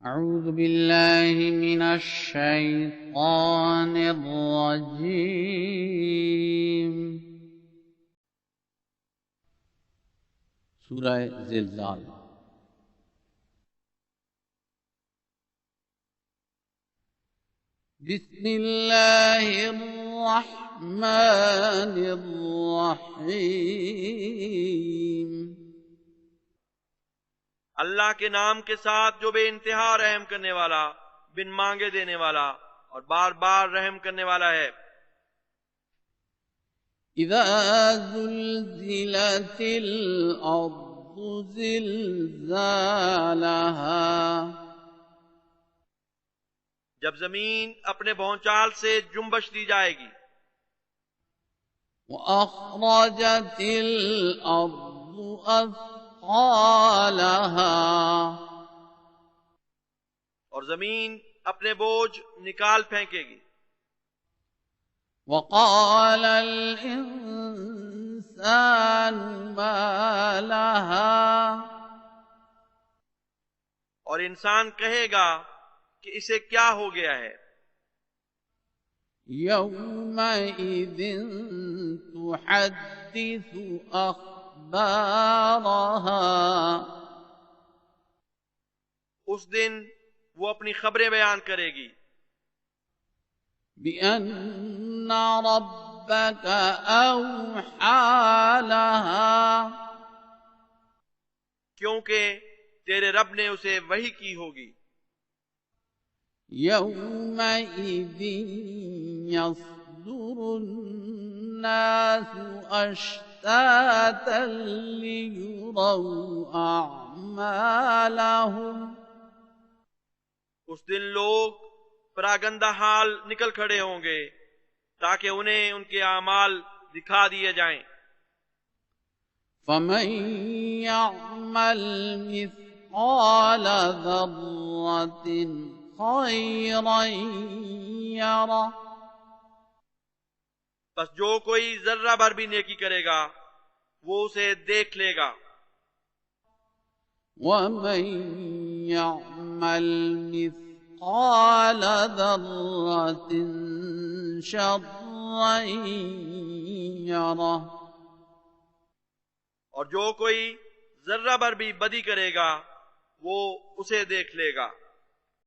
اعوذ باللہ من الشیطان الرجیم۔ سورہ زلزال۔ بسم اللہ الرحمن الرحیم۔ اللہ کے نام کے ساتھ جو بے انتہا رحم کرنے والا، بن مانگے دینے والا اور بار بار رحم کرنے والا ہے۔ اذا زلزلت الارض زلزالها، جب زمین اپنے بھونچال سے جنبش دی جائے گی، واخرجت الارض اثقالها، اور زمین اپنے بوجھ نکال پھینکے گی۔ وقال الانسان ما لها، اور انسان کہے گا کہ اسے کیا ہو گیا ہے۔ يومئذ تحدث أخبارها، اس دن وہ اپنی خبریں بیان کرے گی بأن ربك أوحى لها، کیونکہ تیرے رب نے اسے وحی کی ہوگی۔ يومئذ يصدر الناس أشتاتا ليروا أعمالهم، اس دن لوگ پراگندہ حال نکل کھڑے ہوں گے تاکہ انہیں ان کے اعمال دکھا دیے جائیں۔ فمن يعمل مثقال ذرة خيرا يره، بس جو کوئی ذرہ بھر بھی نیکی کرے گا وہ اسے دیکھ لے گا، ومن يعمل مثقال ذرة شرا يره، اور جو کوئی ذرہ بھر بھی بدی کرے گا وہ اسے دیکھ لے گا۔